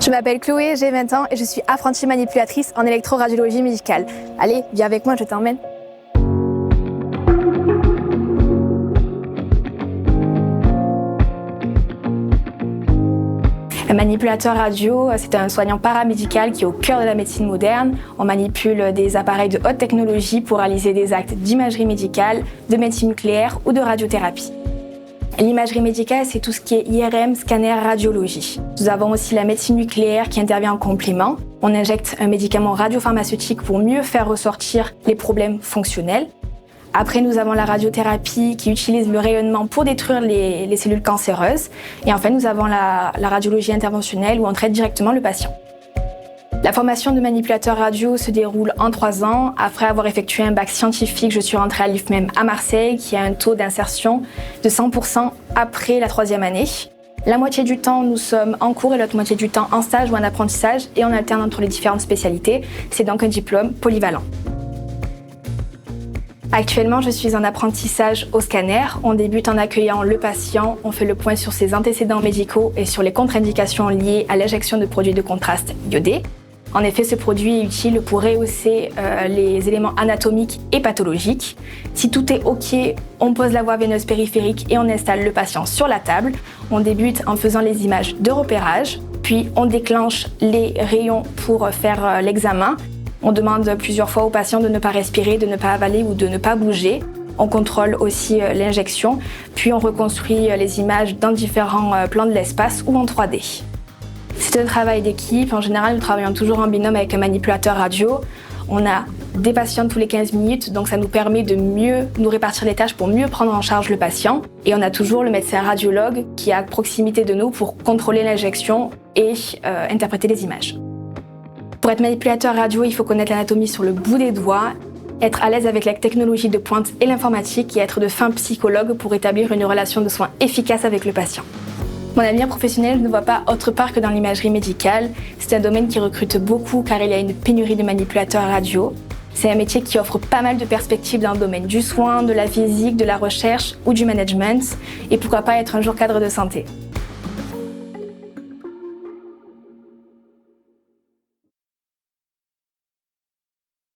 Je m'appelle Chloé, j'ai 20 ans et je suis apprentie manipulatrice en électroradiologie médicale. Allez, viens avec moi, je t'emmène. Un manipulateur radio, c'est un soignant paramédical qui est au cœur de la médecine moderne. On manipule des appareils de haute technologie pour réaliser des actes d'imagerie médicale, de médecine nucléaire ou de radiothérapie. L'imagerie médicale, c'est tout ce qui est IRM, scanner, radiologie. Nous avons aussi la médecine nucléaire qui intervient en complément. On injecte un médicament radiopharmaceutique pour mieux faire ressortir les problèmes fonctionnels. Après, nous avons la radiothérapie qui utilise le rayonnement pour détruire les cellules cancéreuses. Et enfin, nous avons la radiologie interventionnelle où on traite directement le patient. La formation de manipulateur radio se déroule en 3 ans. Après avoir effectué un bac scientifique, je suis rentrée à l'IFMEM à Marseille qui a un taux d'insertion de 100% après la 3e année. La moitié du temps, nous sommes en cours et l'autre moitié du temps en stage ou en apprentissage et on alterne entre les différentes spécialités. C'est donc un diplôme polyvalent. Actuellement, je suis en apprentissage au scanner. On débute en accueillant le patient, on fait le point sur ses antécédents médicaux et sur les contre-indications liées à l'injection de produits de contraste iodés. En effet, ce produit est utile pour rehausser les éléments anatomiques et pathologiques. Si tout est OK, on pose la voie veineuse périphérique et on installe le patient sur la table. On débute en faisant les images de repérage, puis on déclenche les rayons pour faire l'examen. On demande plusieurs fois au patient de ne pas respirer, de ne pas avaler ou de ne pas bouger. On contrôle aussi l'injection, puis on reconstruit les images dans différents plans de l'espace ou en 3D. C'est un travail d'équipe. En général, nous travaillons toujours en binôme avec un manipulateur radio. On a des patients tous les 15 minutes, donc ça nous permet de mieux nous répartir les tâches pour mieux prendre en charge le patient. Et on a toujours le médecin radiologue qui est à proximité de nous pour contrôler l'injection et interpréter les images. Pour être manipulateur radio, il faut connaître l'anatomie sur le bout des doigts, être à l'aise avec la technologie de pointe et l'informatique et être de fin psychologue pour établir une relation de soins efficace avec le patient. Mon avenir professionnel, je ne vois pas autre part que dans l'imagerie médicale. C'est un domaine qui recrute beaucoup car il y a une pénurie de manipulateurs radio. C'est un métier qui offre pas mal de perspectives dans le domaine du soin, de la physique, de la recherche ou du management. Et pourquoi pas être un jour cadre de santé.